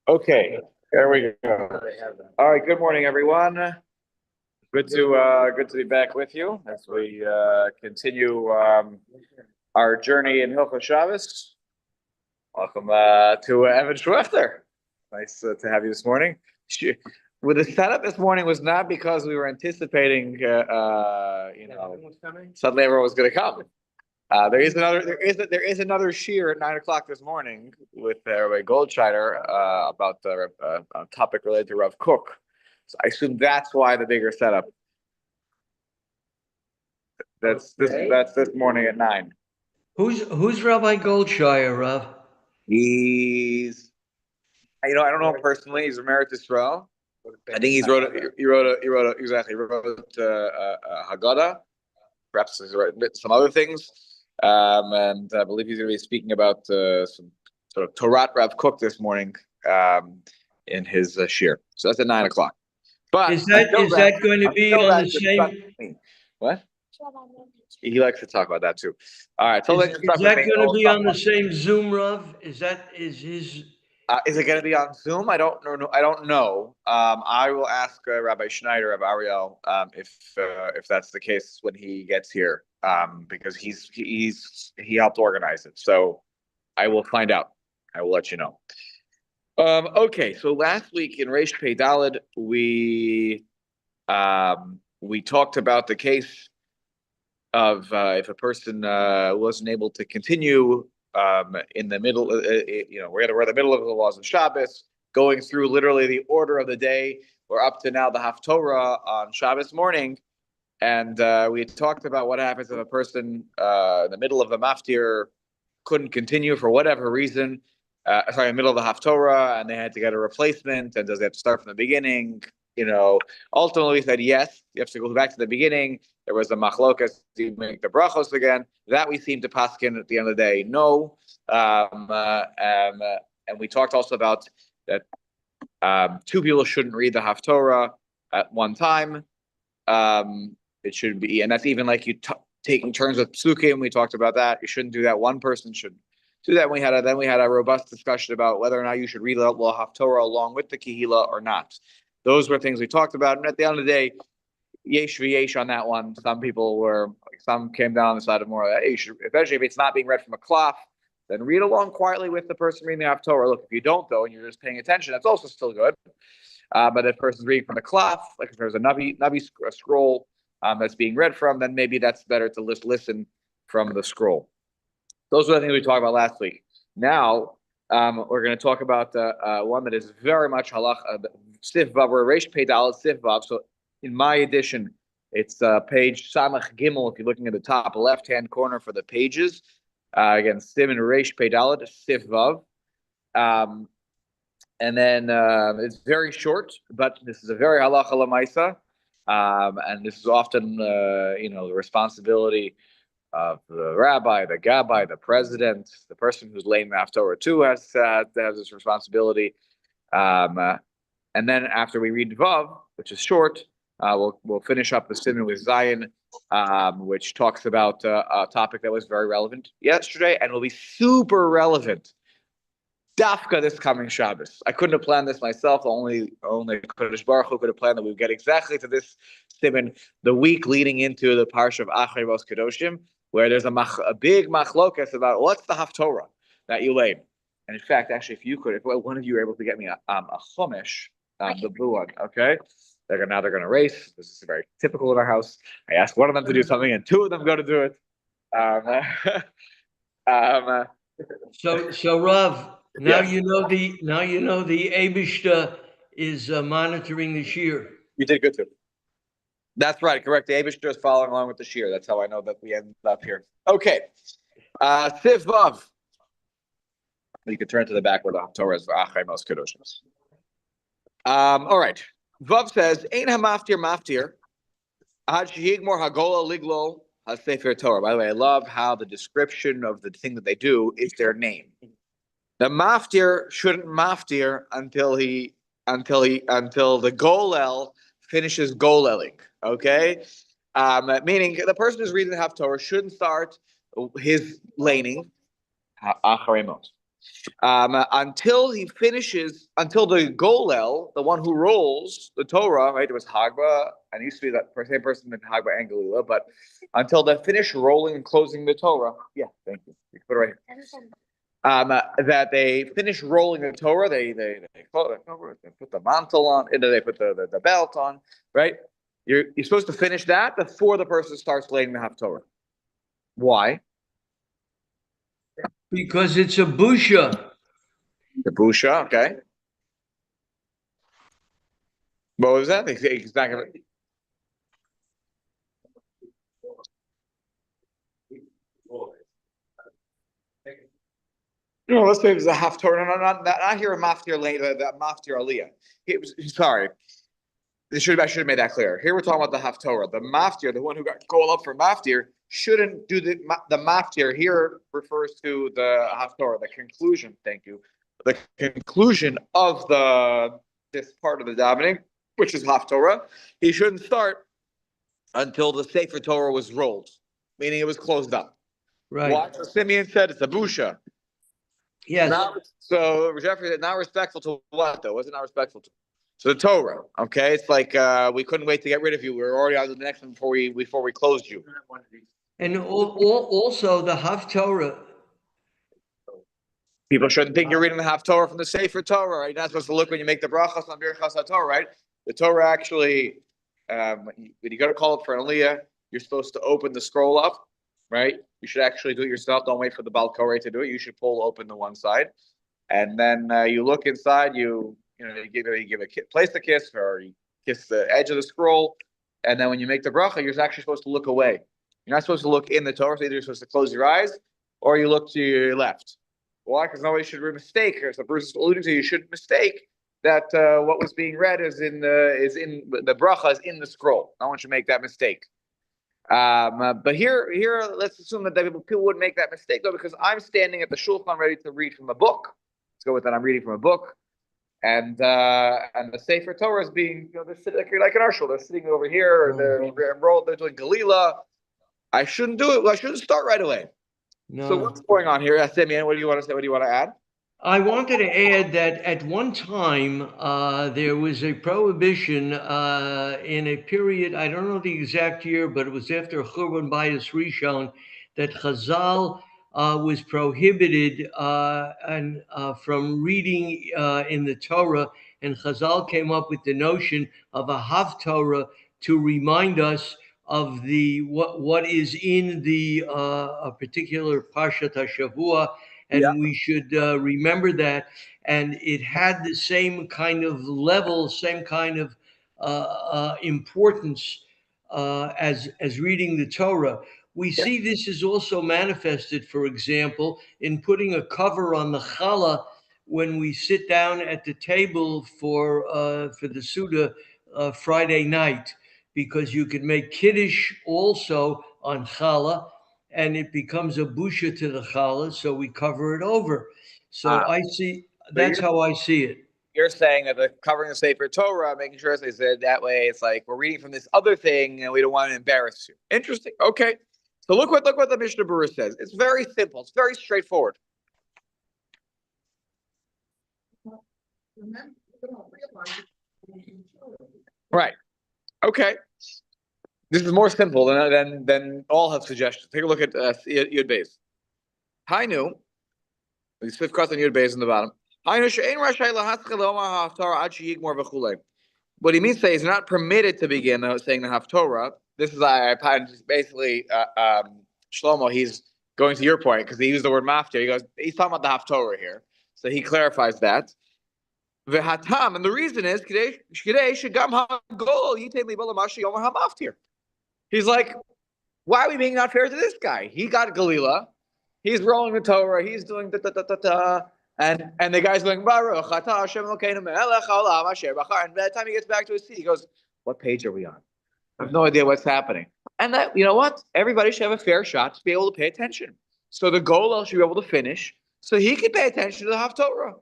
Okay, there we go. All right, good morning, everyone. Good to be back with you as we continue our journey in Hilchot Shabbat. Welcome to Evan Schwechter. Nice to have you this morning. Well, the setup this morning was not because we were anticipating, suddenly everyone was going to come. There is another shear at 9 o'clock this morning with Rabbi Goldscheider about a topic related to Rav Kook. So I assume that's why the bigger setup. That's this morning at 9. Who's Rabbi Goldscheider, Rav? He's, I don't know him personally. He's emeritus Rav. I think he wrote Haggadah. Perhaps he's written some other things. And I believe he's going to be speaking about some sort of Torah Rav Kook this morning in his shir. So that's at 9 o'clock. But is that going to be on the same? What? He likes to talk about that too. All right. So is that going to be on the same Zoom, Rav? Is his? Is it going to be on Zoom? I don't know. I will ask Rabbi Schneider of Ariel if that's the case when he gets here, because he helped organize it. So I will find out. I will let you know. Okay. So last week in Reish Pei Daled, we talked about the case of if a person wasn't able to continue in the middle, we're in the middle of the laws of Shabbos, going through literally the order of the day. We're up to now the Haftorah on Shabbos morning, and we talked about what happens if a person in the middle of the Maftir couldn't continue for whatever reason. In the middle of the Haftorah, and they had to get a replacement, and does they have to start from the beginning? Ultimately we said yes, you have to go back to the beginning. There was a machlokas, you make the brachos again. That we seem to paskin at the end of the day. No. And we talked also about that two people shouldn't read the Haftorah at one time. It should be, and that's even like you taking turns with psukim. We talked about that. You shouldn't do that. One person should do that. Then we had a robust discussion about whether or not you should read the Haftorah along with the Kehila or not. Those were things we talked about, and at the end of the day, yesh v'yesh on that one. Some came down on the side of more. You should, especially if it's not being read from a cloth, then read along quietly with the person reading the Haftorah. Look, if you don't though, and you're just paying attention, that's also still good. But if the person's reading from the cloth, like if there's a Navi scroll that's being read from, then maybe that's better to listen from the scroll. Those are the things we talked about last week. Now we're going to talk about one that is very much halach. Sif Vav, or Reish Pei Daled Sif Vav. So in my edition, it's page Samach Gimel. If you're looking at the top left-hand corner for the pages, again, Siman Reish Pei Daled Sif Vav. And then it's very short, but this is a very halacha l'maisa, and this is often the responsibility of the rabbi, the gabbai, the president, the person who's laying the Haftorah too has this responsibility. And then after we read Vav, which is short, we'll finish up the Siman with Zion, which talks about a topic that was very relevant yesterday and will be super relevant Dafka this coming Shabbos. I couldn't have planned this myself. Only Kodesh Baruch Hu could have planned that we would get exactly to this Siman the week leading into the parsha of Achrei Vos Kedoshim, where there's a big machlokas about what's the Haftorah that you laid. And in fact, actually, if one of you are able to get me a chumash, the blue one, okay? They're going to race. This is very typical in our house. I ask one of them to do something, and two of them go to do it. So Rav, now yes. you know the Eibishter is monitoring the shear. You did good too. That's right, correct. The Eibishter is following along with the shear. That's how I know that we ended up here. Okay, Sif Vav. You can turn to the back where the Haftorah is for Achrei Vos Kedoshim. All right. Vav says, "Ein hamaftir maftir, had shehigmor hagola liglo hasefer Torah." By the way, I love how the description of the thing that they do is their name. The maftir shouldn't maftir until the golel finishes goleling. Okay, meaning the person who's reading the Haftorah shouldn't start his laning acharei mot. until he finishes, until the Golel, the one who rolls the Torah, right? It was Hagba, and it used to be that same person in Hagba and Galila, but until they finish rolling and closing the Torah. Yeah, thank you. You can put it right here. That they finish rolling the Torah, they close it over, they put the mantle on, and then they put the belt on, right? You're supposed to finish that before the person starts laying the Haftorah. Why? Because it's a busha. The busha, okay. What was that? Exactly. No, let's say it was a Haftorah. No, not here a Maftir later, the Maftir Aliyah. Sorry. I should have made that clear. Here we're talking about the Haftorah. The Maftir, the one who got called up for Maftir, shouldn't do the Maftir. Here refers to the Haftorah, the conclusion. Thank you. The conclusion of this part of the davening, which is Haftorah. He shouldn't start until the Sefer Torah was rolled, meaning it was closed up. Right. Watch what Simeon said. It's a busha. Yes. So Jeffrey said, not respectful to what though? Wasn't not respectful to the Torah. Okay, it's like we couldn't wait to get rid of you. We were already on to the next one before we closed you. And also the Haftorah. People shouldn't think you're reading the Haftorah from the Sefer Torah, right? You're not supposed to look when you make the brachas on Birchas HaTorah, right? The Torah actually, when you go to call it for an Aliyah, you're supposed to open the scroll up, right? You should actually do it yourself. Don't wait for the Baal Koreh to do it. You should pull open the one side, and then you look inside. You place the kiss, or you kiss the edge of the scroll, and then when you make the bracha, you're actually supposed to look away. You're not supposed to look in the Torah. So either you're supposed to close your eyes, or you look to your left. Why? Because nobody should mistake. As the Bruce is alluding to, you shouldn't mistake that what was being read is in the bracha is in the scroll. No one should make that mistake. But here, let's assume that people would make that mistake though, because I'm standing at the shulchan ready to read from a book. Let's go with that. I'm reading from a book, and the Sefer Torah is being, they're sitting like in our shul. They're sitting over here, or they're enrolled. They're doing Galila. I shouldn't do it. I shouldn't start right away. No. So what's going on here, Simeon? What do you want to say? What do you want to add? I wanted to add that at one time there was a prohibition in a period, I don't know the exact year, but it was after Churban Bayis Rishon, that Chazal was prohibited from reading in the Torah, and Chazal came up with the notion of a Haftorah to remind us of what is in the a particular Parshat HaShavua. And we should remember that. And it had the same kind of level, same kind of importance as reading the Torah. We see this is also manifested, for example, in putting a cover on the challah when we sit down at the table for the Suda Friday night, because you could make Kiddush also on challah, and it becomes a busha to the challah, so we cover it over. So I see, that's how I see it. You're saying that the covering the Sefer Torah, making sure they said that way, it's like we're reading from this other thing and we don't want to embarrass you. Interesting. Okay. So look what the Mishnah Berurah says. It's very simple. It's very straightforward. Right. Okay. This is more simple than all have suggestions. Take a look at Yud Beis. Hainu, the Sif Kas and Yud Beis in the bottom. What he means to say is not permitted to begin saying the Haftorah. This is basically Shlomo. He's going to your point because he used the word maftir. He's talking about the Haftorah here, so he clarifies that. V'hatam, and the reason is he's like, why are we being not fair to this guy? He got Galila, he's rolling the Torah, he's doing and the guy's going Baruch Atah Hashem Elokeinu Melech Haolam Asher Bachar. And by the time he gets back to his seat, he goes, "What page are we on? I have no idea what's happening." And that, you know what? Everybody should have a fair shot to be able to pay attention. So the goal should be able to finish, so he can pay attention to the Haftorah.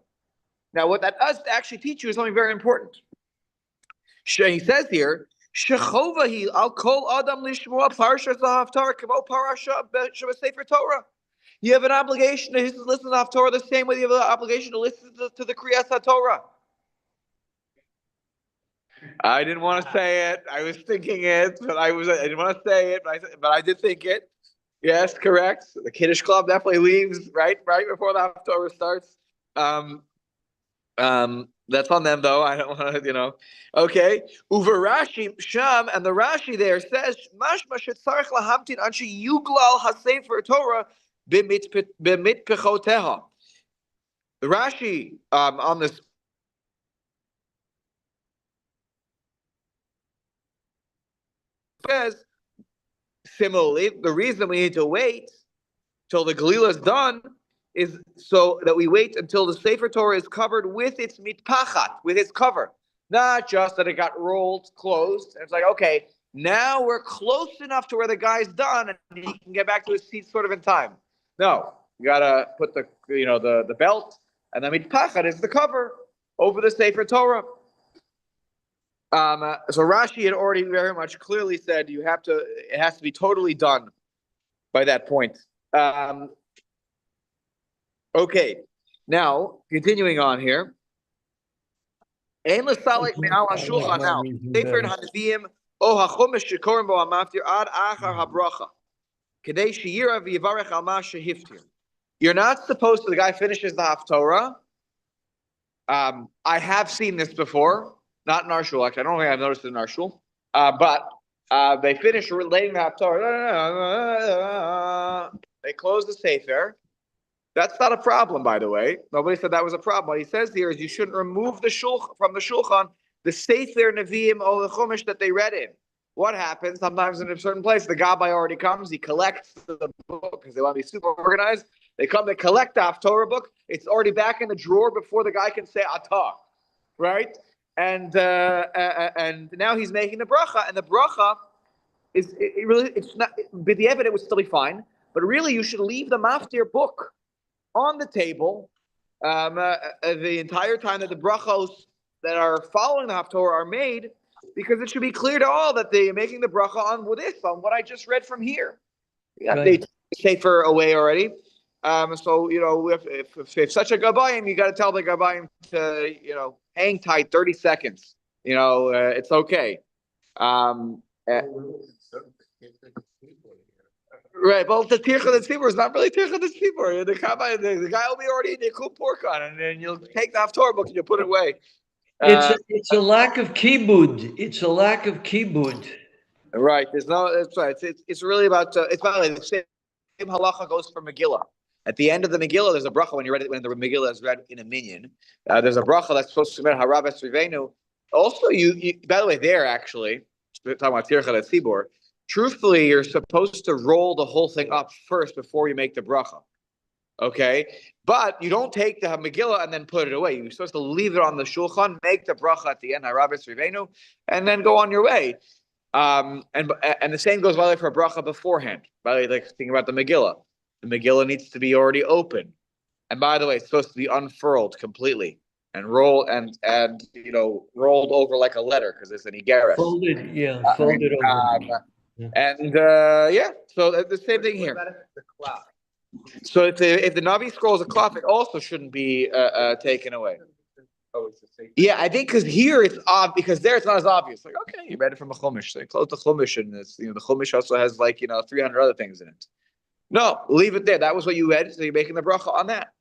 Now, what that does actually teach you is something very important. He says here, "Shechovahi al kol adam lishmoa parshas haftarah kamo parasha Sefer Torah." You have an obligation to listen to the Haftorah the same way you have an obligation to listen to the Kriyas HaTorah. I didn't want to say it. I was thinking it, but I didn't want to say it, but I did think it. Yes, correct. The Kiddush Club definitely leaves right before the Haftorah starts. That's on them though. I don't want to, Okay. Uva Rashi Sham, and the Rashi there says Mashma shetzarich lahamtin anshi yuglal hasefer Torah b'mit pechoteha. The Rashi on this says similarly, the reason we need to wait till the Galila is done is so that we wait until the Sefer Torah is covered with its mitpachat, with its cover. Not just that it got closed. And it's like, okay, now we're close enough to where the guy's done and he can get back to his seat sort of in time. No, you gotta put the belt, and the mitpachat is the cover over the Sefer Torah. So Rashi had already very much clearly said it has to be totally done by that point. Okay, now continuing on here. Ein l'salik me'al hashulchan now. Sefer Hanviim o hachumash shekorim bo hamaftir ad achar habracha. Kedei sheyira v'yivarech al ma shehiftir. You're not supposed to. The guy finishes the Haftorah. I have seen this before, not in our shul. Actually, I don't think I've noticed it in our shul. But they finish relating the Haftorah. They close the Sefer. That's not a problem, by the way. Nobody said that was a problem. What he says here is you shouldn't remove from the Shulchan the Sefer Nevi'im or the Chumash that they read in. What happens? Sometimes in a certain place, the Gabbai already comes. He collects the book because they want to be super organized. They collect the Haftorah book. It's already back in the drawer before the guy can say Atah, right? And now he's making the bracha, and the bracha it's not. B'diavad it would still be fine, but really you should leave the Maftir book on the table the entire time that the brachos that are following the Haftorah are made, because it should be clear to all that they're making the bracha on what I just read from here. Right. They take Sefer away already. So if such a gabayim, you got to tell the gabayim to hang tight 30 seconds. It's okay. Right, well, the tircha the tzibur is not really tircha the tzibur. The guy will be already in the cool pork on, and then you'll take the Haftorah book and you'll put it away. It's a lack of kibud. It's a lack of kibud. Right. That's right. It's really about. It's by the way, the same halacha goes for Megillah. At the end of the Megillah, there's a bracha when the Megillah is read in a minyan. There's a bracha that's supposed to be Harav Esrivenu. Also, you by the way, there actually talking about tircha the tzibur. Truthfully, you're supposed to roll the whole thing up first before you make the bracha. Okay? But you don't take the Megillah and then put it away. You're supposed to leave it on the shulchan, make the bracha at the end, Harav Esrivenu, and then go on your way. And the same goes, by the way, for a bracha beforehand. By the way, like thinking about the Megillah. The Megillah needs to be already open. And by the way, it's supposed to be unfurled completely and rolled over like a letter because it's an igeres. Folded over. So the same thing here. So if the Navi scrolls a cloth, it also shouldn't be taken away. Yeah, I think because here it's odd, because there it's not as obvious. Like, okay, you read it from a chumash. So you close the chumash, and it's the chumash also has 300 other things in it. No, leave it there. That was what you read, so you're making the bracha on that.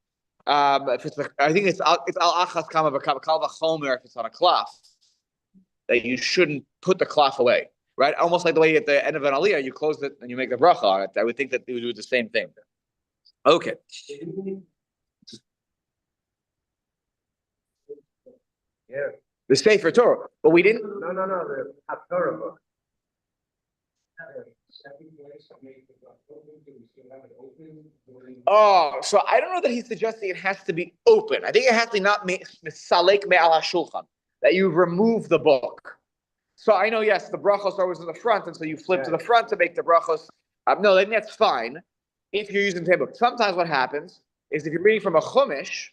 If it's I think it's al achas kama v'kal v'chomer if it's on a cloth, that you shouldn't put the cloth away. Right, almost like the way at the end of an aliyah, you close it and you make the bracha on it. I would think that they would do the same thing. Okay. Yeah. The Sefer Torah, but we didn't. No, the Haftorah book. Oh, so I don't know that he's suggesting it has to be open. I think it has to be not misalek me'al hashulchan, that you remove the book. So I know, yes, the brachos are always in the front, and so you flip to the front to make the brachos. No, then that's fine if you're using the book. Sometimes what happens is if you're reading from a chumash,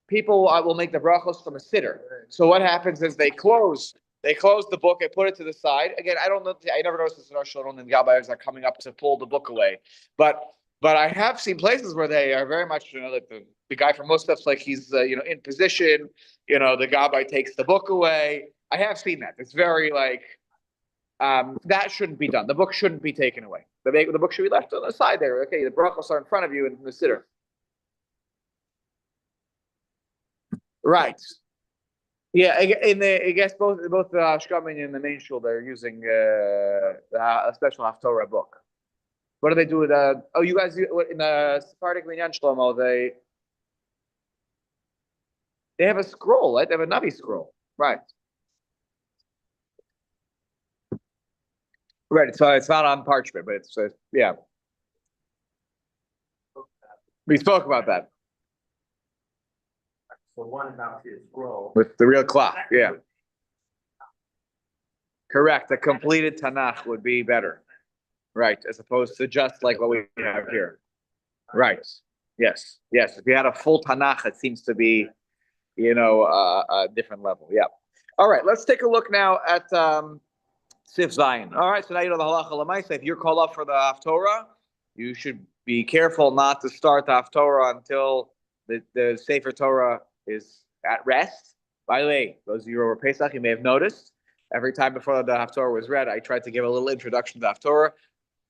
people will make the brachos from a siddur. So what happens is they close the book, they put it to the side. Again, I don't know. I never noticed this in our shul, and the Gabbayers are coming up to pull the book away. But But I have seen places where they are very much, like the guy from Musaf's, like he's, in position, the gabbai takes the book away. I have seen that. It's very like, that shouldn't be done. The book shouldn't be taken away. The book should be left on the side there. Okay, the brachos are in front of you in the siddur. Right. Yeah, I guess both the Shkamin and the main shul, they're using a special Haftorah book. What do they do with you guys in the Sephardic Minyan Shlomo, they have a scroll, right? They have a Navi scroll. Right. Right. So it's not on parchment, but it's yeah. We spoke about that. So one about his scroll. With the real clock, yeah. Correct. A completed Tanakh would be better. Right, as opposed to just like what we have here. Right. Yes. Yes. If you had a full Tanakh, it seems to be, a different level. Yeah. All right. Let's take a look now at Sif Zion. All right. So now you know the halacha l'maisa. If you're called up for the Haftorah, you should be careful not to start the Haftorah until the Sefer Torah is at rest. By the way, those of you who are Pesach, you may have noticed every time before the Haftorah was read, I tried to give a little introduction to the Haftorah.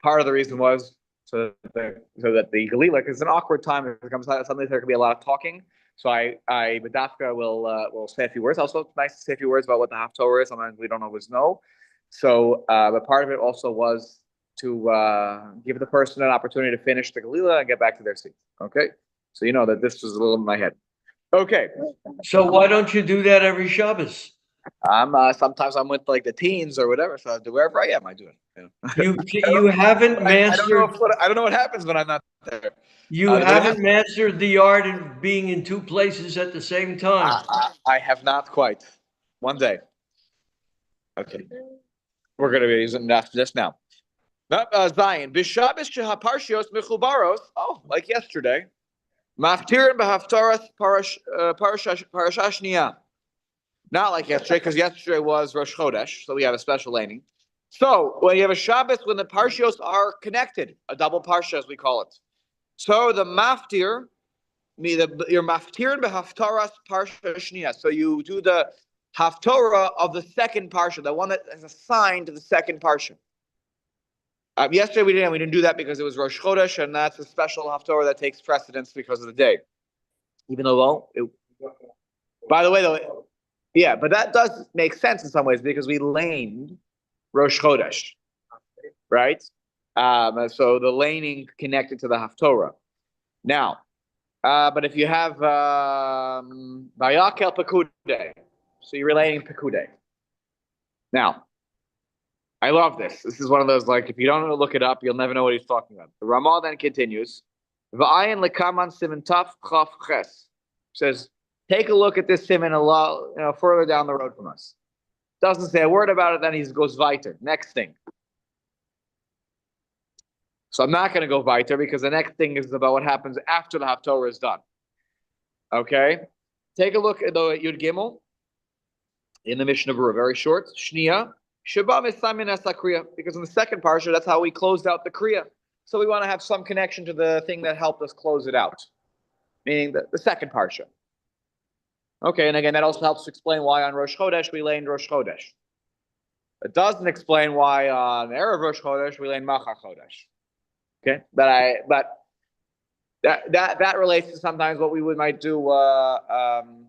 Part of the reason was so that the Galila, because it's an awkward time. It comes suddenly there could be a lot of talking. So Badafka will say a few words. Also, it's nice to say a few words about what the Haftorah is. Sometimes we don't always know. So, but part of it also was to give the person an opportunity to finish the Galila and get back to their seat. Okay, so you know that this was a little in my head. Okay. So why don't you do that every Shabbos? Sometimes I'm with like the teens or whatever, so I do wherever I am, I do it. You haven't mastered. I don't know what happens when I'm not there. You haven't mastered the art of being in two places at the same time. I have not quite. One day. Okay. We're going to be using this now. Zion. B'Shabbos shehaparshios mechubaros. Oh, like yesterday. Maftirin b'haftaras parasha shniya. Not like yesterday, because yesterday was Rosh Chodesh, so we have a special laning. So when you have a Shabbos, when the parshios are connected, a double parsha as we call it. So the maftir, you're maftirin b'haftaras parsha shniya. So you do the haftorah of the second parsha, the one that is assigned to the second parsha. Yesterday we didn't do that because it was Rosh Chodesh, and that's a special haftorah that takes precedence because of the day. Even though, by the way, though. Yeah, but that does make sense in some ways because we laned Rosh Chodesh, right? So the laning connected to the Haftorah. Now, but if you have Vayakel Pekude, so you're relating Pekude. Now, I love this. This is one of those, like, if you don't look it up, you'll never know what he's talking about. The Ramah then continues, V'ayin lekaman siman taf chaf ches, says, take a look at this siman a lot, further down the road from us. Doesn't say a word about it, then he goes weiter. Next thing. So I'm not going to go weiter because the next thing is about what happens after the Haftorah is done. Okay? Take a look at the Yud Gimel in the Mishnah Berurah, very short. Shniya, Shabbat Misamin Esa Kriya, because in the second parsha, that's how we closed out the Kriya. So we want to have some connection to the thing that helped us close it out, meaning the second parsha. Okay, and again, that also helps to explain why on Rosh Chodesh we lay in Rosh Chodesh. It doesn't explain why on Erev Rosh Chodesh we lay in Machar Chodesh. Okay, but that relates to sometimes what we might do on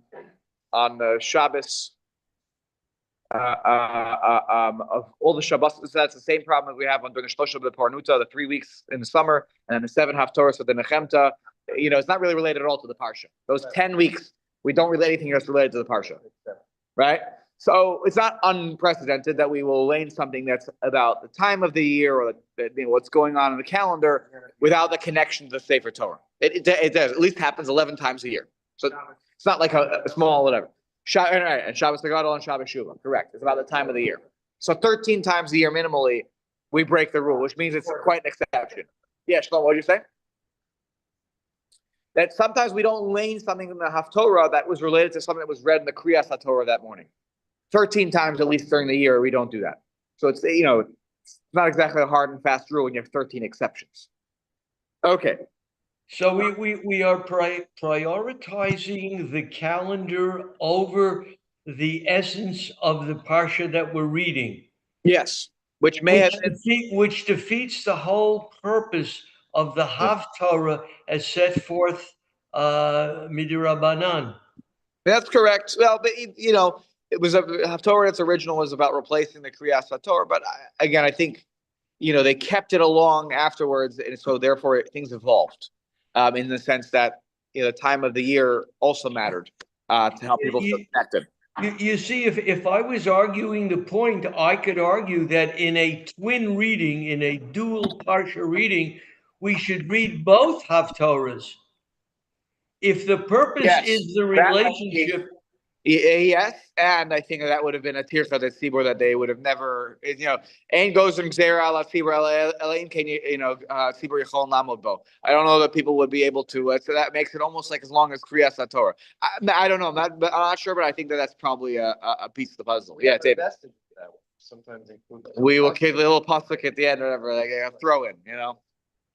the Shabbos of all the Shabbos. So that's the same problem that we have on the Shlosha of the Parnuta, the 3 weeks in the summer, and then the 7 Haftorahs of the Nechemta. It's not really related at all to the Parsha. Those 10 weeks, we don't relate anything else related to the Parsha, right? So it's not unprecedented that we will lane something that's about the time of the year or what's going on in the calendar without the connection to the Sefer Torah. It does. At least happens 11 times a year. So it's not like a small whatever. And Shabbos Nagadol and Shabbos Shuvah, correct. It's about the time of the year. So 13 times a year minimally, we break the rule, which means it's quite an exception. Yeah, Shlomo, what did you say? That sometimes we don't lane something in the Haftorah that was related to something that was read in the Kriyas HaTorah that morning. 13 times at least during the year, we don't do that. So it's not exactly a hard and fast rule when you have 13 exceptions. Okay. So we are prioritizing the calendar over the essence of the parsha that we're reading, Yes. Which may have been. which defeats the whole purpose of the Haftorah as set forth Midirabbanan. That's correct. Well, but it was Haftorah. Its original was about replacing the Kriyas Haftorah, but again, I think they kept it along afterwards, and so therefore things evolved, in the sense that the time of the year also mattered to how people feel connected. You see, if I was arguing the point, I could argue that in a twin reading, in a dual parsha reading, we should read both Haftorahs. If the purpose Yes, is the that might be- relationship, Yes, and I think that would have been a tircha that Tzibur that they would have never, and goes from Gzera ala Tzibur elain can Tzibur Yechol Namod Bo. I don't know that people would be able to. So that makes it almost like as long as Kriyas HaTorah. I don't know. I'm not sure, but I think that's probably a piece of the puzzle. Yeah, David. Sometimes We will give a little pasuk at the end, or whatever, like a throw in.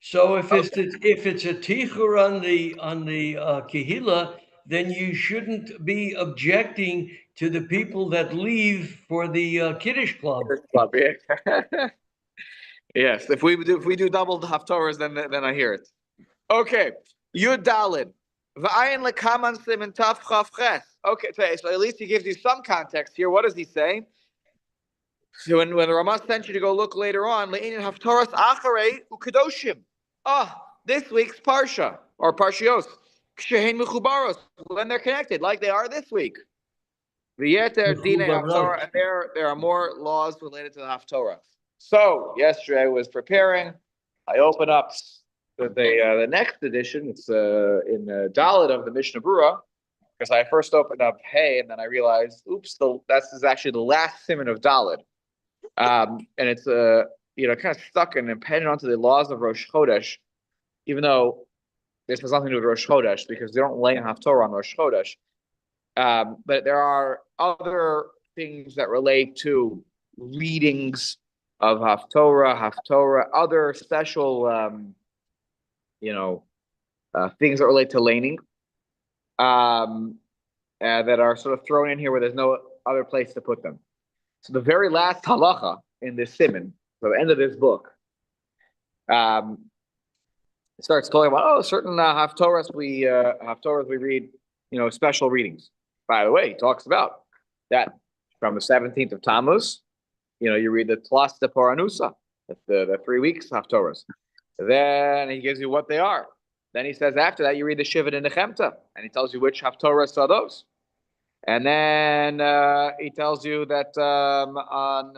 so if it's a tichur on the kehila, then you shouldn't be objecting to the people that leave for the Kiddush club. Yes, if we do double the haftorahs, then I hear it. Okay, Yud Dalid. V'ayin lekaman simin taf chaf ches. Okay, so at least he gives you some context here. What does he say? So when the Ramah sent you to go look later on, le'inin haftorahs acharei ukadoshim. This week's parsha or parshios kshehin mechubaros, when they're connected, like they are this week. V'yeter dinei haftorah, and there are more laws related to the haftorah. So yesterday I was preparing. I open up the next edition. It's in the Dalit of the Mishnah Berurah, because I first opened up Hey, and then I realized, oops, this is actually the last siman of Dalit, and it's kind of stuck and dependent onto the laws of Rosh Chodesh, even though this has nothing to do with Rosh Chodesh because they don't lay Haftorah on Rosh Chodesh. But there are other things that relate to readings of Haftorah, other special, things that relate to laning, that are sort of thrown in here where there's no other place to put them. So the very last halacha in this siman, so the end of this book, starts talking about certain haftorahs we read, special readings. By the way, he talks about that from the 17th of Tammuz. You read the Tlas de Poranusa, the 3 weeks haftorahs. Then he gives you what they are. Then he says after that you read the Shiva de Nechemta, and he tells you which haftorahs are those. And then he tells you that on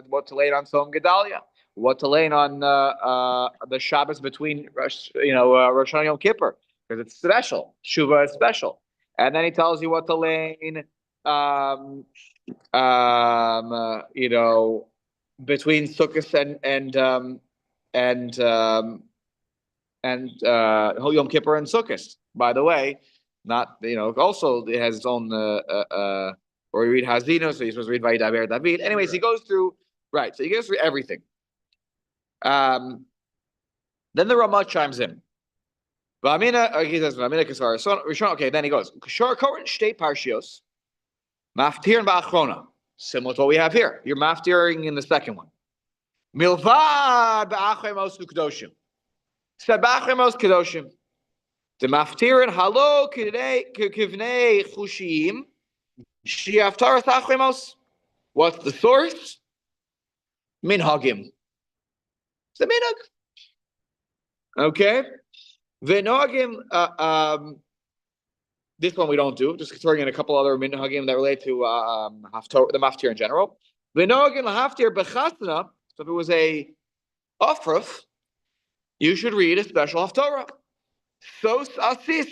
what to lay on Tzom Gedalia, what to lay on the Shabbos between Rosh Hashanah and Yom Kippur, because it's special. Shuvah is special. And then he tells you what to lay between Sukkot and Yom Kippur and Sukkot. By the way, not also it has its own or we read Hazino, so you're supposed to read Vayidaber David. Anyways, he goes through so he goes through everything. Then the Ramah chimes in. He says V'amina Kasara. So okay, then he goes Kashar Koran State Parshios Maftir and Ba'achrona, similar to what we have here. You're maftiring in the second one. Milvad Ba'achremos Kedoshim. Said Ba'achremos Kedoshim. The maftirin halo kivnei chushim shiaftaras achremos. What's the source? Minhagim. It's the minhag. Okay. Vinhagim. This one we don't do. Just throwing in a couple other minhagim that relate to the maftir in general. Vinhagim lahaftir bechasna. So if it was a ofruf, you should read a special haftorah. Sos Asis,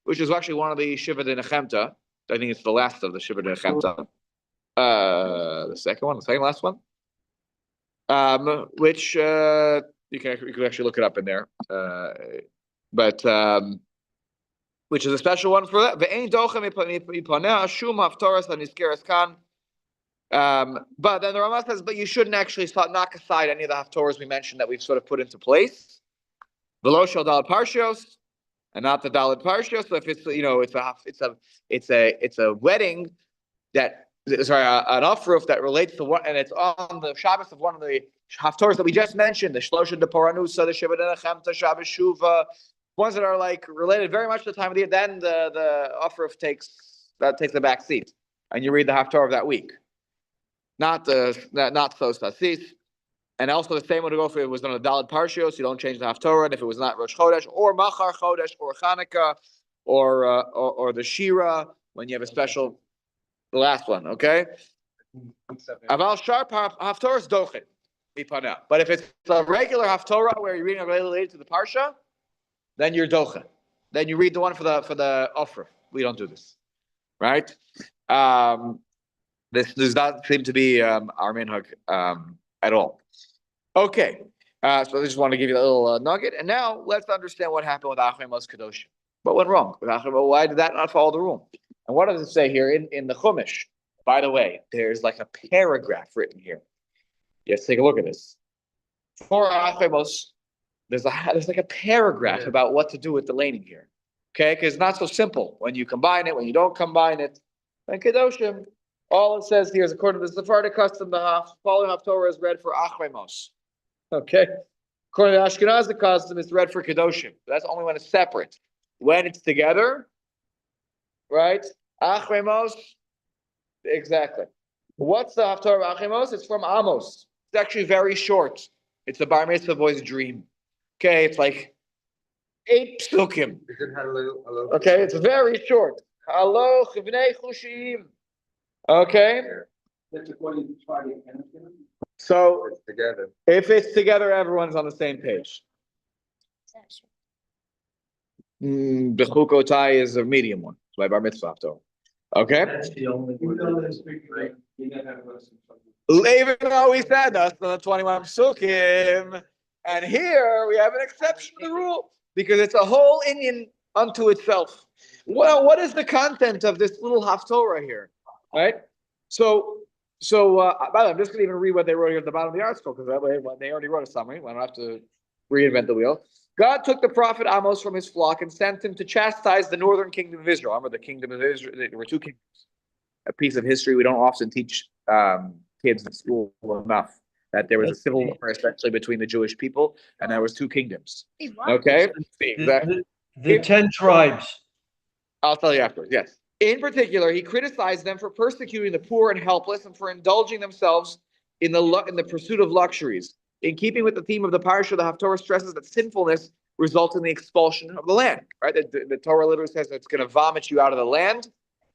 which is actually one of the Shiva de Nechemta. I think it's the last of the Shiva de Nechemta. The second last one. Which you can actually look it up in there. But which is a special one for that. But then the Ramah says, but you shouldn't actually knock aside any of the haftorahs we mentioned that we've sort of put into place. V'lo shel daled parshios, and not the daled parshios. So if it's it's a wedding that an off-roof that relates to what, and it's on the Shabbos of one of the haftorahs that we just mentioned, the Shlosha de Paranusa, the Shabbat Chemta, Shabbos Shuva, ones that are like related very much to the time of the year. Then the off-roof takes the back seat, and you read the haftorah of that week, not so sasis. And also the same would go if it was on a Daled Parshios, you don't change the haftorah, and if it was not Rosh Chodesh or Machar Chodesh or Chanukah or the Shira when you have a special. The last one, okay? Aval sharp haftorah is dochet mipana. But if it's a regular haftorah where you're reading related to the parsha, then you're dochet. Then you read the one for the offer. We don't do this, right? This does not seem to be our minhag at all. Okay, so I just want to give you a little nugget, and now let's understand what happened with Achrei Mos Kedoshim. What went wrong with Achrei? Why did that not follow the rule? And what does it say here in the Chumash? By the way, there's like a paragraph written here. Yes, take a look at this. For Achrei Mos, there's like a paragraph about what to do with the laning here. Okay, because it's not so simple when you combine it, when you don't combine it. And Kedoshim, all it says here is according to the Sephardic custom, the following Haftorah is read for Achrei Mos. Okay, according to the Ashkenazic custom, it's read for Kedoshim. That's only when it's separate. When it's together, right? Achrei Mos, exactly. What's the Haftorah of Achrei Mos? It's from Amos. It's actually very short. It's the Bar Mitzvah boy's dream. Okay, it's like 8 psukim. Okay, it's very short. Halo chivnei chushim. Okay. So if it's together, everyone's on the same page. The chukotai is a medium one. It's my bar mitzvah haftorah. Okay. That's the only one. Even though we said that's the 21 psukim, and here we have an exception to the rule because it's a whole Indian unto itself. Well, what is the content of this little haftorah here, right? So, by the way, I'm just going to even read what they wrote here at the bottom of the article because that way they already wrote a summary. I don't have to reinvent the wheel. God took the prophet Amos from his flock and sent him to chastise the northern kingdom of Israel. Remember, the kingdom of Israel, there were 2 kingdoms. A piece of history we don't often teach kids in school enough, that there was a civil war, especially between the Jewish people, and there was 2 kingdoms. Okay? Exactly. The 10 tribes. I'll tell you afterwards, yes. In particular, he criticized them for persecuting the poor and helpless and for indulging themselves in the pursuit of luxuries. In keeping with the theme of the parsha, the Haftorah stresses that sinfulness results in the expulsion of the land. Right? The Torah literally says that it's going to vomit you out of the land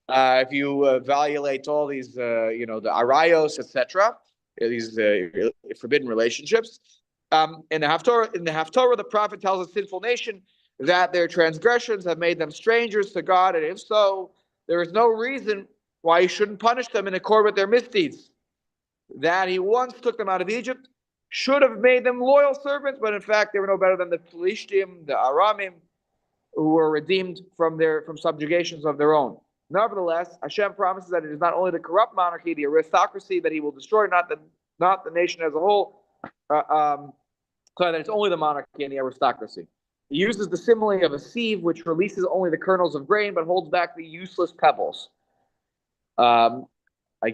if you violate all these, the arayos, etc., these forbidden relationships. In the Haftorah, the prophet tells a sinful nation that their transgressions have made them strangers to God, and if so, there is no reason why he shouldn't punish them in accord with their misdeeds. That he once took them out of Egypt should have made them loyal servants, but in fact they were no better than the Pelishtim, the Aramim, who were redeemed from subjugations of their own. Nevertheless, Hashem promises that it is not only the corrupt monarchy, the aristocracy that he will destroy, not the nation as a whole, so that it's only the monarchy and the aristocracy. He uses the simile of a sieve which releases only the kernels of grain but holds back the useless pebbles. I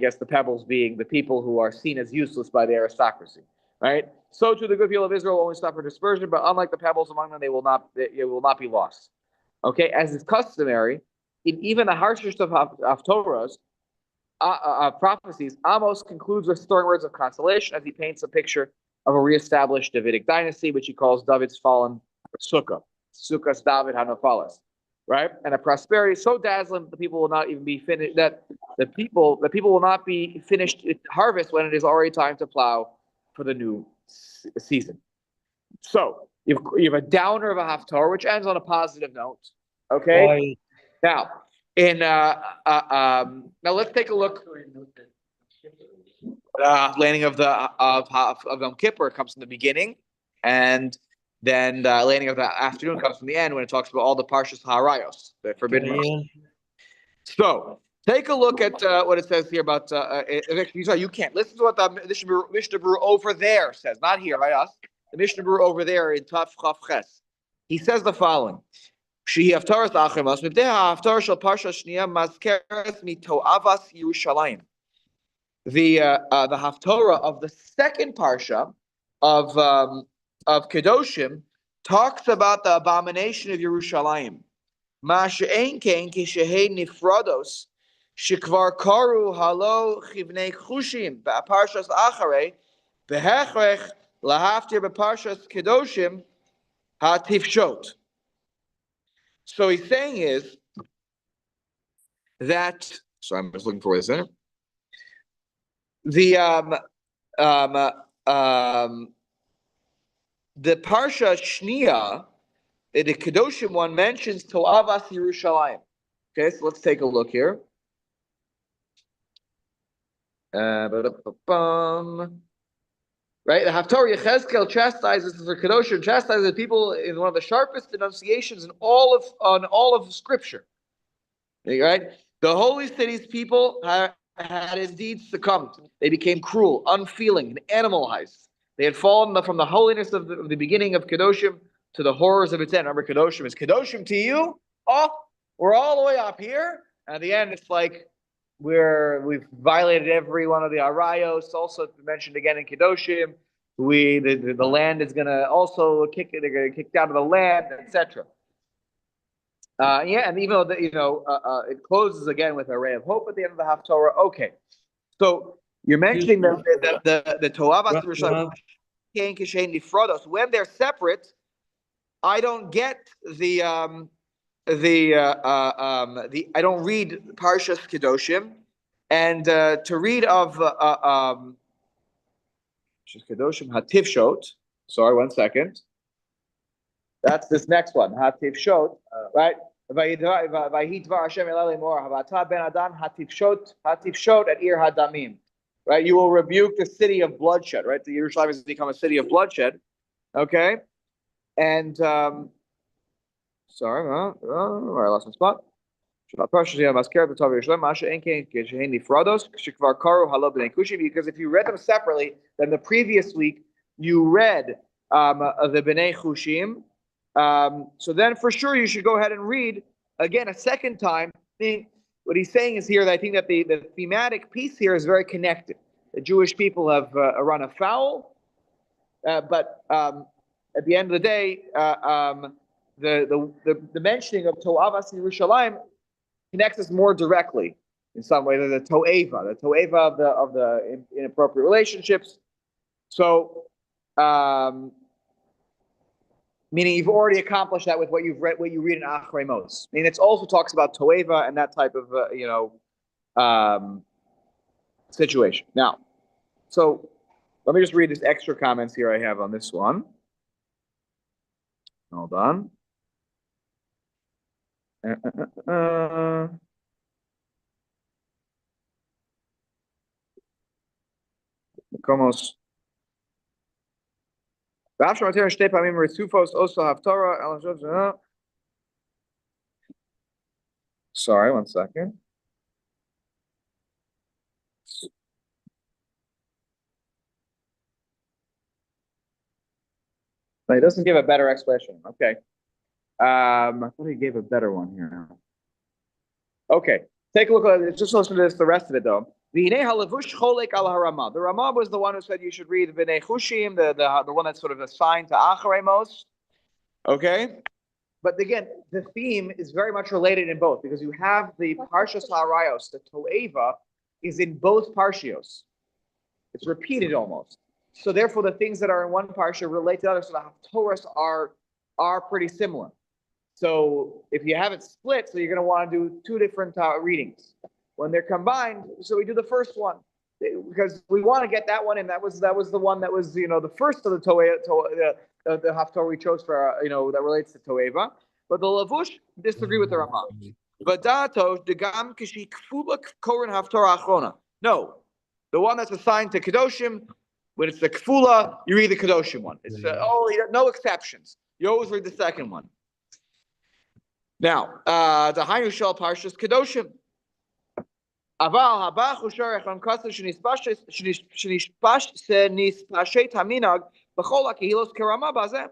guess the pebbles being the people who are seen as useless by the aristocracy, right? So too the good people of Israel only suffer dispersion, but unlike the pebbles among them, it will not be lost. Okay, as is customary, in even the harshest of Haftorahs, prophecies, Amos concludes with stirring words of consolation as he paints a picture of a reestablished Davidic dynasty, which he calls David's fallen Sukkah, Sukkah's David Hanofalas, right? And a prosperity so dazzling that the people will not even be finished. That the people will not be finished at harvest when it is already time to plow for the new season. So you have a downer of a Haftorah, which ends on a positive note. Okay. Right. Now now let's take a look. Landing of Yom Kippur comes from the beginning, and then the landing of the afternoon comes from the end when it talks about all the Parshas Harayos, the forbidden. So take a look at what it says here about. You can't listen to what the Mishnah Berurah over there says, not here by us. The Mishnah Berurah over there in Tav Chav Ches. he says the following. Shehi haftaras achremas, mibdeha haftar shel parsha shniya mazkeres mitoavas Yerushalayim. The haftorah of the second parsha of Kedoshim talks about the abomination of Yerushalayim. Ma she'ein kein kishehei nifrados shekvar karu halo chivnei chushim ba'parshas acharei behechrech lahaftir b'parshas Kedoshim hatifshot. So he's saying is that. So I'm just looking for this in. The parsha Shnia, the Kedoshim one mentions To'avas Yerushalayim. Okay, so let's take a look here. Right, the Haftarah Yechezkel chastises the Kedoshim, chastises the people in one of the sharpest denunciations in all of Scripture. Right, the holy city's people had his deeds succumbed. They became cruel, unfeeling, and animalized. They had fallen from the holiness of the beginning of Kedoshim to the horrors of its end. Remember, Kedoshim is Kedoshim to you. Oh, we're all the way up here. And at the end, it's like we've violated every one of the arayos. Also mentioned again in Kedoshim, the land is gonna also they're gonna kick out of the land, etc. And even though it closes again with a ray of hope at the end of the Haftorah. Okay, so you're mentioning the To'avas Yerushalayim when they're separate. I don't get the I don't read Parshas Kedoshim, and to read of Parshas Kedoshim Hativshot. Sorry, 1 second. That's this next one, Hativshot, right? Vayidvar Hashem el Lemor Havata ben Adam Hativshot at Ir Hadamim, right? You will rebuke the city of bloodshed, right? The Yerushalayim has become a city of bloodshed, okay? And sorry, I lost my spot. Because if you read them separately, then the previous week you read the Bnei Chushim. So then for sure you should go ahead and read again a second time. What he's saying is here that I think that the thematic piece here is very connected. The Jewish people have run afoul, but at the end of the day, the mentioning of To'avas Yerushalayim connects us more directly in some way than the To'eva of the inappropriate relationships. So, meaning you've already accomplished that with what you read in Achrei Mos. I mean, it also talks about To'eva and that type of situation. Now, so let me just read these extra comments here I have on this one. Hold on. Como sorry, 1 second. He doesn't give a better explanation. Okay. I thought he gave a better one here. Okay. Take a look at it. Just listen to this, the rest of it though. The Ramah was the one who said you should read the Bnei Chushim, the one that's sort of assigned to Acharei Mos. Okay? But again, the theme is very much related in both because you have the Parshas Harayos, the To'eva, is in both Parshios. It's repeated almost. So therefore, the things that are in one parsha relate to others. So the Haftorahs are pretty similar. So if you have it split, so you're going to want to do two different readings. When they're combined, so we do the first one because we want to get that one in. That was the one that was the first of the the Haftorah we chose for that relates to To'eva. But the Lavush disagree with the Ramah. Vadato degam kishi kfula koren Haftorah achrona. No, the one that's assigned to Kedoshim. When it's the Kfula, you read the Kedoshim one. It's no exceptions. You always read the second one. Now, the Hainu Shal Parshas Kedoshim. Aval haba chusharech on kasa shenispashet haminag b'chol hakehilos kerama bazeh.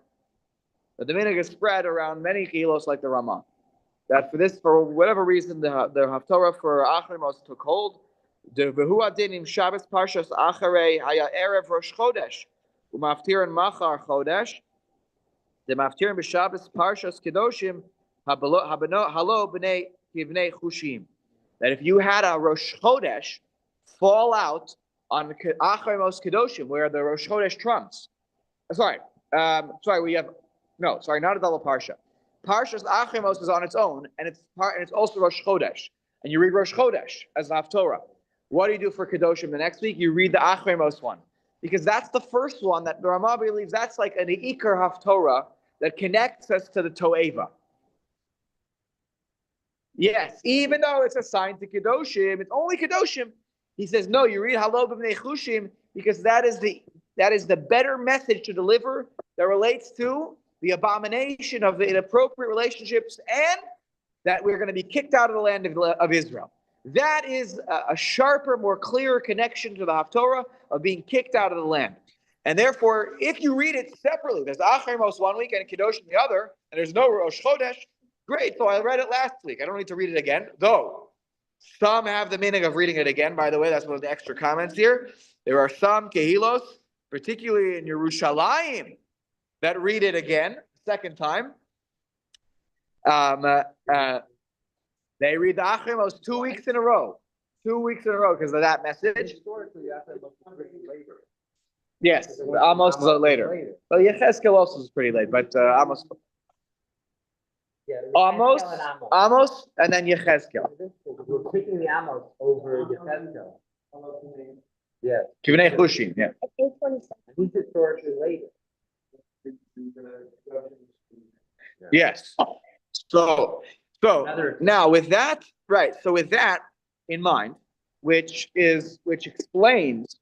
But the minhag is spread around many kilos like the Ramah. That for whatever reason, the Haftorah for Achrei Mos took hold. The Vehu Adinim Shabbos Parshas Acharei Haya Erev Rosh Chodesh Umaftirin Machar Chodesh. The Maftirin b'Shabbos Parshas Kedoshim Halo B'nei Kivnei Chushim. That if you had a Rosh Chodesh fall out on Acharei Mos Kedoshim, where the Rosh Chodesh trumps. Sorry, we have not a double parsha. Parshas Acharei Mos is on its own, and it's also Rosh Chodesh, and you read Rosh Chodesh as an Haftorah. What do you do for Kedoshim the next week? You read the Acharei Mos one, because that's the first one that the Ramah believes that's like an Ikar Haftorah that connects us to the Toeva. Yes, even though it's assigned to Kedoshim, it's only Kedoshim. He says no. You read Halo b'Bnei Chushim because that is the better message to deliver that relates to the abomination of the inappropriate relationships and that we're going to be kicked out of the land of Israel. That is a sharper, more clear connection to the Haftorah of being kicked out of the land. And therefore, if you read it separately, there's Acharei Mos one week and Kedoshim the other, and there's no Rosh Chodesh, great. So I read it last week. I don't need to read it again, though. Some have the meaning of reading it again, by the way. That's one of the extra comments here. There are some Kehilos, particularly in Yerushalayim, that read it again, second time. They read the Acharei Mos 2 weeks in a row. 2 weeks in a row because of that message. Yes, Amos is later. Well, Yechezkel also is pretty late, but Amos. Amos, and then Yechezkel. We're picking the Amos over Yechezkel. Yeah. Kivnei Chushim, yeah. Who's historically later? Yes. So now with that, right? So with that in mind, which explains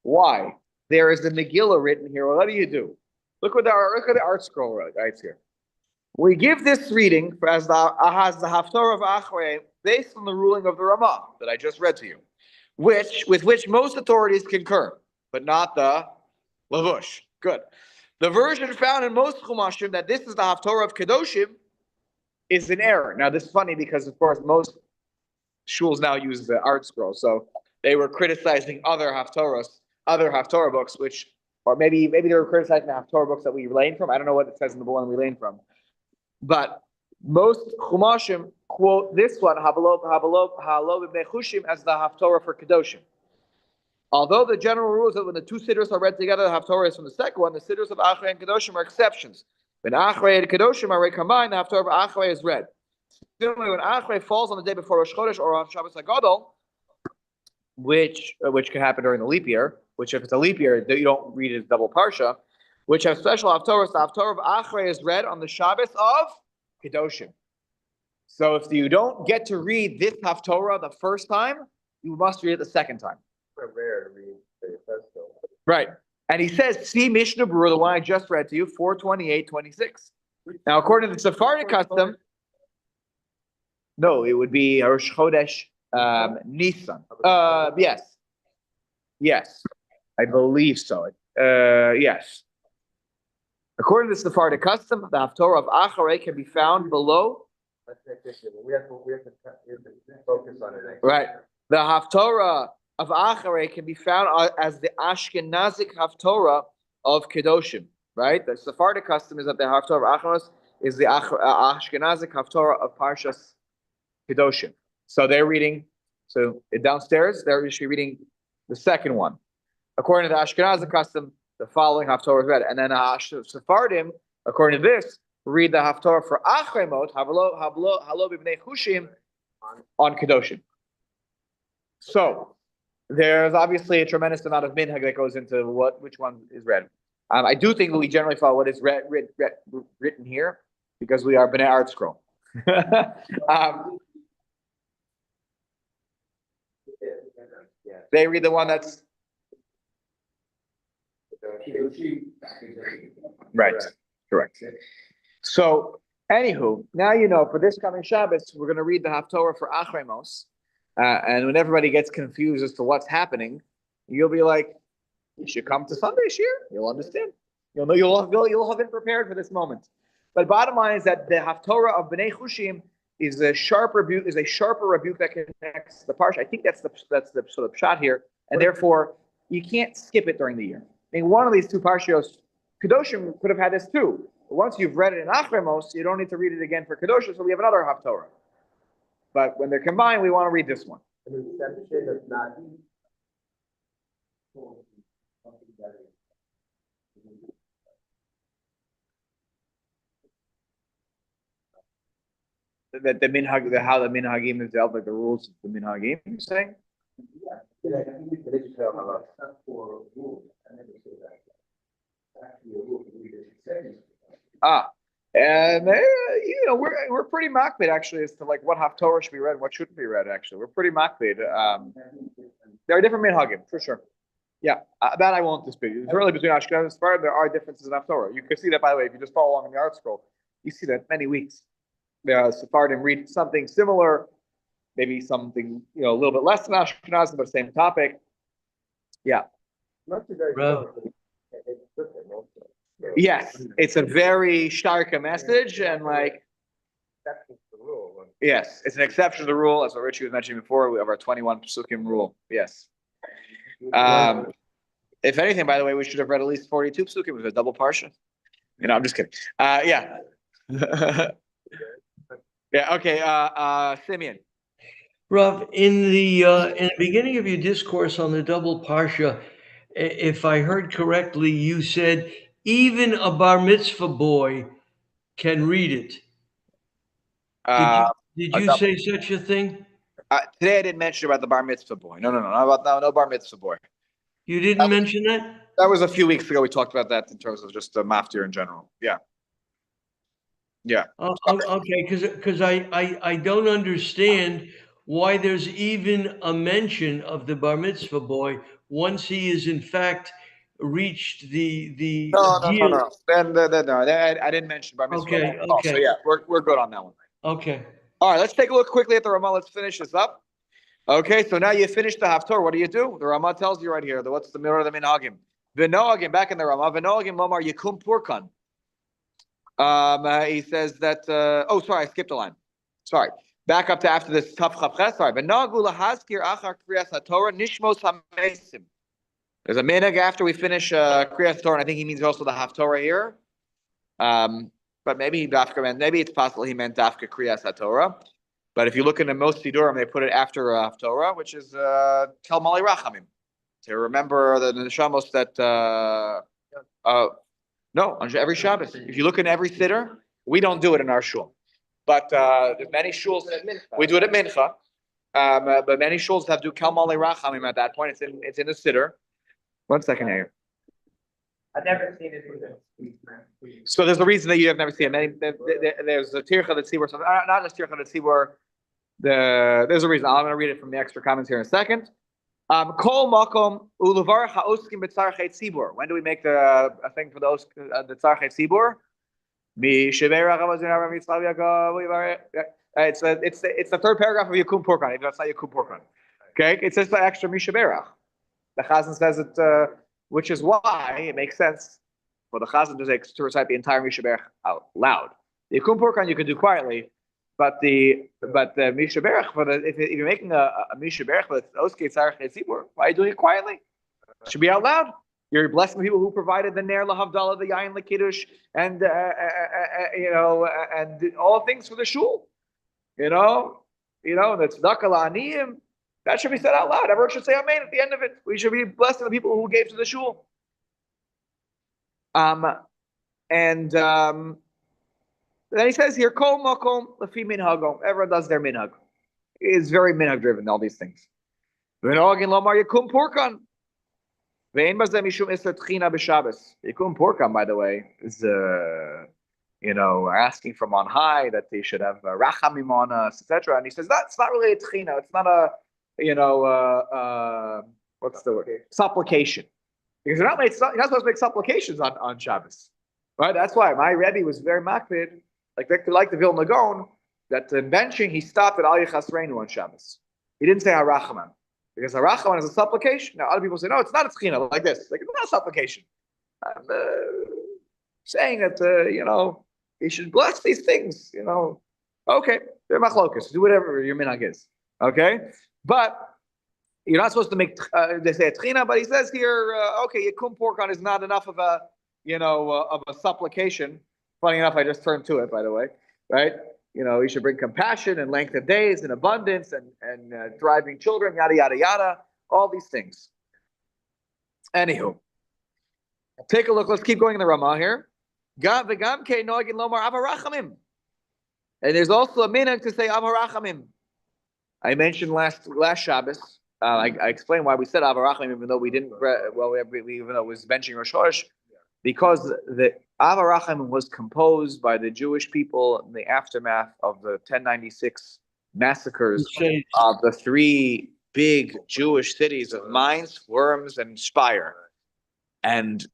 why there is a Megillah written here. Well, what do? Look at the art scroll writes here. We give this reading as the Haftorah of Acharei based on the ruling of the Ramah that I just read to you, with which most authorities concur, but not the Lavush. Good. The version found in most Chumashim that this is the Haftorah of Kedoshim is an error. Now, this is funny because, of course, most shuls now use the art scroll, so they were criticizing other Haftorah books, or maybe they were criticizing the Haftorah books that we learn from. I don't know what it says in the one we learn from, but most Chumashim quote this one, Halo b'Bnei Chushim, as the Haftorah for Kedoshim. Although the general rule is that when the two sidros are read together, the Haftorah is from the second one, the sidros of Acharei and Kedoshim are exceptions. When Acharei and Kedoshim are combined, the Haftorah of Acharei is read. Similarly, when Acharei falls on the day before Rosh Chodesh or on Shabbos HaGadol, which can happen during the leap year, which if it's a leap year, you don't read it as double parsha, which have special Haftorahs, the Haftorah of Acharei is read on the Shabbos of Kedoshim. So if you don't get to read this Haftorah the first time, you must read it the second time. Rare to read the festival. Right. And he says, see Mishnah Berurah, the one I just read to you, 428:26. Now, according to the Sephardic custom, no, it would be Rosh Chodesh Nisan. Yes. I believe so. Yes. According to the Sephardic custom, the Haftorah of Acharei can be found below. We have to focus on it. Right. The Haftorah of Acharei can be found as the Ashkenazic Haftorah of Kedoshim, right? The Sephardic custom is that the Haftorah of Acharei is the Ashkenazic Haftorah of Parshas Kedoshim. So they're reading, downstairs, they're usually reading the second one. According to the Ashkenazic custom, the following Haftorah is read. And then Sephardim, according to this, read the Haftorah for Acharei Mot, Halo b'Bnei Chushim, on Kedoshim. So, there's obviously a tremendous amount of minhag that goes into which one is read. I do think we generally follow what is written here because we are B'nai Art Scroll. They read the one that's right. Correct. So, anywho, now you know for this coming Shabbos, we're going to read the Haftorah for Acharei Mos. And when everybody gets confused as to what's happening, you'll be like, You should come to Sunday shir. You'll understand. You'll know you'll have been prepared for this moment. But bottom line is that the Haftorah of Bnei Chushim is a sharper rebuke that connects the parsha. I think that's the sort of shot here, and therefore you can't skip it during the year. I mean, one of these two parshios, Kedoshim could have had this too. But once you've read it in Achremos, you don't need to read it again for Kedoshim, so we have another Haftorah. But when they're combined, we want to read this one. An exception of not. That the minhag, how the minhagim is dealt, like the rules of the minhagim. You're saying? And we're pretty makbid actually as to like what haftorah should be read and what shouldn't be read. Actually, we're pretty makbid. There are different minhagim for sure. Yeah, that I won't dispute. Certainly between Ashkenaz and Sephardim, there are differences in haftorah. You can see that, by the way, if you just follow along in the art scroll, you see that many weeks. The Sephardim read something similar, maybe something a little bit less than Ashkenaz, but same topic. Yeah. Yes, it's a very stark message, and like, yes, it's an exception to the rule, as what Richie was mentioning before. We have our 21 Pesukim rule. Yes. If anything, by the way, we should have read at least 42 Pesukim with a double parsha. I'm just kidding. Yeah. Yeah. Okay. Simeon. Rav, in the beginning of your discourse on the double parsha, if I heard correctly, you said even a bar mitzvah boy can read it. Did you say such a thing? Today I didn't mention about the bar mitzvah boy. No, no bar mitzvah boy. You didn't mention that? That was a few weeks ago. We talked about that in terms of just the maftir in general. Yeah. Yeah. Okay, because I don't understand why there's even a mention of the bar mitzvah boy once he is in fact reached the No. I didn't mention bar mitzvah. Okay. So yeah, we're good on that one. Okay. All right, let's take a look quickly at the Ramah. Let's finish this up. Okay, so now you finished the Haftorah. What do? The Ramah tells you right here. What's the mirror of the minhagim? V'noagim, back in the Ramah. V'noagim lomar yikum purkan. He says that. Sorry, I skipped a line. Sorry. Back up to after this tough chavches. Sorry. V'noagu lahazkir achar kriyas haTorah nishmos hamesim. There's a minhag after we finish kriyas Torah, and I think he means also the Haftorah here. But maybe it's possible he meant dafka kriyas haTorah. But if you look into most sidurim, they put it after Haftorah, which is kel mali rachamim, to remember the neshamos that. No, on every Shabbos. If you look in every siddur, we don't do it in our shul, but there's many shuls we do it at mincha. But many shuls have do kel mali rachamim at that point. It's in the siddur. 1 second here. I've never seen it either. So there's a reason that you have never seen it. There's a tircha that see where something, not just tircha that see where there's a reason. I'm going to read it from the extra comments here in a second. Kol makom ulevarach haoskim b'tzarchei tzibur. When do we make the thing for the tzarchei tzibur? It's the third paragraph of Yakum Purkan. If that's not Yakum Purkan, okay, it says the extra Mishaberach. The Chazan says it, which is why it makes sense for the Chazan to recite the entire Mishaberach out loud. The Yakum Purkan you can do quietly, but the Mishaberach if you're making a Mishaberach with Oskei Tzarchei Tzibur, why are you doing it quietly? It should be out loud. You're blessing the people who provided the Ner LaHavdalah, the Yain LaKiddush, and and all things for the shul. The Tzedakah La'aniyim. That should be said out loud. Everyone should say Amen at the end of it. We should be blessing the people who gave to the shul. Then he says here, Kol Makom Lefi Minhagom. Everyone does their minhag. It's very minhag driven, all these things. V'noagin Lomar Yakum Purkan. Ve'en bazeh mishum iser tchina b'Shabbos. Yakum Purkan, by the way, is asking from on high that they should have rachamim on us, etc. And he says that's not really a tchina. It's not a what's the word? Supplication. Because you're not supposed to make supplications on Shabbos, right? That's why my Rebbe was very makpid, like the Vilna Gaon, that in benching he stopped at Al Yichasreinu on Shabbos. He didn't say Harachamim. Because a rachamim is a supplication. Now, other people say, no, it's not a tchina, like this. Like, it's not a supplication. I'm saying that, you should bless these things, Okay, they're machlokas. Do whatever your minhag is. Okay? But you're not supposed to make, they say a tchina, but he says here, okay, yikum porkon is not enough of a, of a supplication. Funny enough, I just turned to it, by the way, right? You should bring compassion and length of days and abundance and thriving children, yada, yada, yada, all these things. Anywho, take a look. Let's keep going in the Ramah here. And there's also a minhag to say avarachamim. I mentioned last Shabbos. I explained why we said avarachamim, even though we didn't. Even though it was benching Rosh Chodesh, because the avarachamim was composed by the Jewish people in the aftermath of the 1096 massacres of the three big Jewish cities of Mainz, Worms, and Speyer, and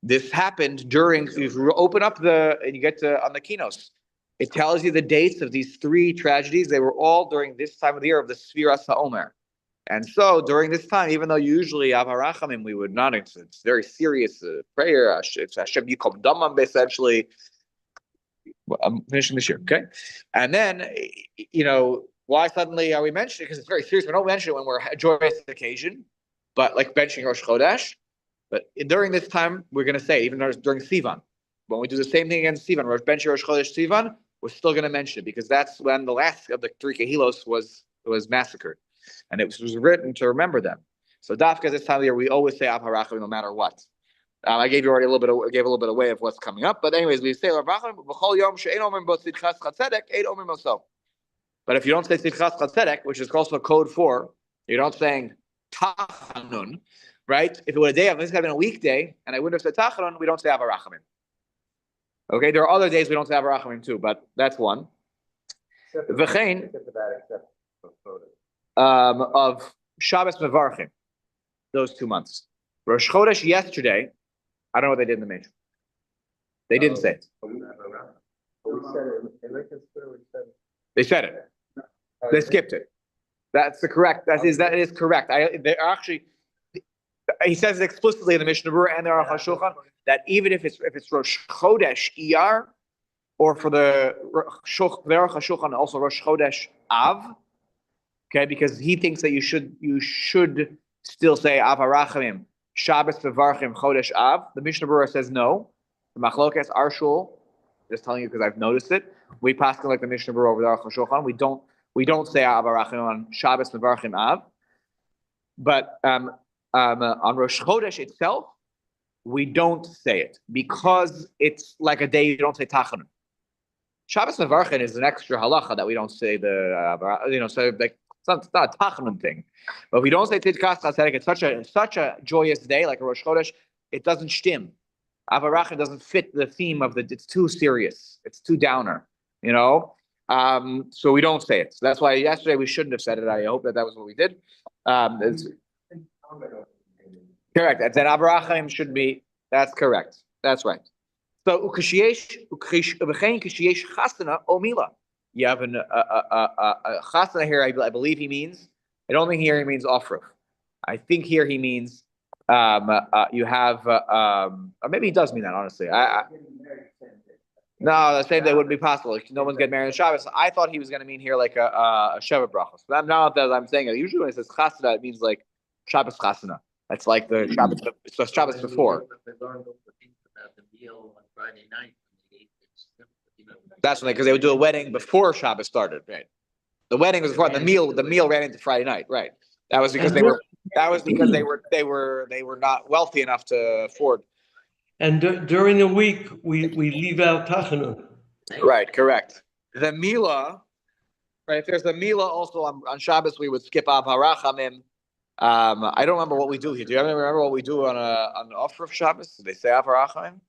this happened during. If you open up and you get to on the Kinos, it tells you the dates of these three tragedies. They were all during this time of the year of the Sfiras HaOmer. And so during this time, even though usually Avarachamim, we would not, it's very serious prayer. It's Hashem Yikom Damam, essentially. I'm finishing this year, okay? And then, why suddenly are we mentioning it? Because it's very serious. We don't mention it when we're a joyous occasion, but like benching Rosh Chodesh. But during this time, we're going to say, even during Sivan, when we do the same thing against Sivan, benching Rosh Chodesh Sivan, we're still going to mention it because that's when the last of the three Kehilos was massacred. And it was written to remember them. So Dafka this time of the year, we always say Av Harachim no matter what. I gave you already a little bit away of what's coming up. But anyways, we say Av Harachim b'chol yom she'ein omer bo tzidchas chatzedek, ein omer moso. But if you don't say tzidchas chatzedek, which is also code for, you're not saying tachanun, right? If it were a day, if this had been a weekday, and I wouldn't have said tachanun, we don't say Av Harachim. Okay, there are other days we don't say Av Harachim too, but that's one. V'chein of Shabbos Mevarchim, those 2 months. Rosh Chodesh yesterday, I don't know what they did in the Mishnah. They didn't say it. They said it. They skipped it. That is correct. They are actually. He says it explicitly in the Mishnah Berurah and the Aruch HaShulchan that even if it's Rosh Chodesh Iyar, or for the Aruch HaShulchan also Rosh Chodesh Av. Okay, because he thinks that you should still say Av Harachamim, Shabbos Mevarchim, Chodesh Av. The Mishnah Berurah says no. The Machlokes, our shul, just telling you because I've noticed it. We pass like the Mishnah Berurah over the Aruch HaShulchan. We don't say Av Harachamim on Shabbos Mevarchim Av. But on Rosh Chodesh itself, we don't say it because it's like a day you don't say Tachanun. Shabbos Mevarchim is an extra halacha that we don't say so like. It's not a tachanun thing, but if we don't say tzidkas chatzedek, it's such a joyous day like a Rosh Chodesh. It doesn't shtim. Av Harachim doesn't fit the theme of it's too serious. It's too downer. So we don't say it. So that's why yesterday we shouldn't have said it. I hope that was what we did. Correct. And then Av Harachim should be. That's correct. That's right. So ukashiyesh chasana omila. You have a chasana here. I believe he means. I don't think here he means ofruf. I think here he means you have. Or maybe he does mean that. Honestly, no, the same day wouldn't be possible. No one's getting married on Shabbos. I thought he was going to mean here like a Sheva brachos. But now that I'm saying it, usually when it says chasana, it means like Shabbos chasana. That's like the Shabbos. It's the Shabbos before. That's when because they would do a wedding before Shabbos started, right? The wedding was before the meal ran into Friday night, right? That was because they were not wealthy enough to afford. And during the week we leave out Tachanun. Right, correct. The Mila, right? If there's the Mila also on Shabbos, we would skip Av Harachamim. I don't remember what we do here. Do you remember what we do on the offer of Shabbos? Do they say Av Harachamim?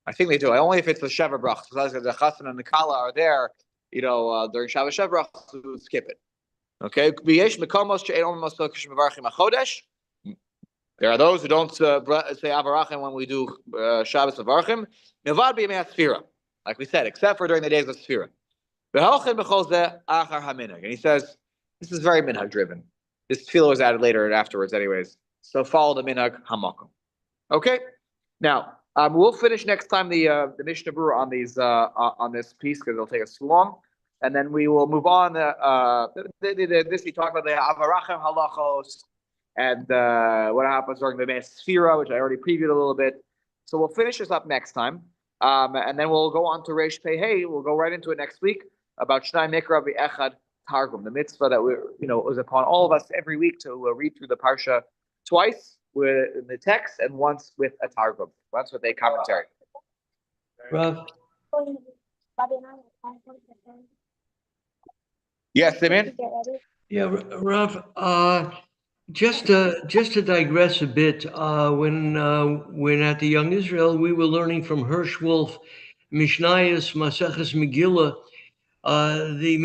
I think they do. Only if it's the Sheva brachos. Because the Chassan and the Kala are there, during Shabbos Sheva brachos, we would skip it. Okay. There are those who don't say Avarachim when we do Shabbos Avarachim. Like we said, except for during the days of Sfira. And he says, this is very minhag driven. This tefillah was added later and afterwards anyways. So follow the minhag hamakom. Okay? Now, we'll finish next time the Mishnah Berurah on these on this piece because it'll take us too long, and then we will move on. This we talk about the avarachem halachos and what happens during the Sphira, which I already previewed a little bit. So we'll finish this up next time, and then we'll go on to Reish Pei Hey. We'll go right into it next week about Shnai Mikra V'Echad Targum, the mitzvah that was upon all of us every week to read through the parsha twice with the text and once with a targum. Once with a commentary. Rav? Yes, Simeon? Yeah, Rav, just to digress a bit, when at the Young Israel, we were learning from Hirsch Wolf, Mishnayos, Maseches Megillah, the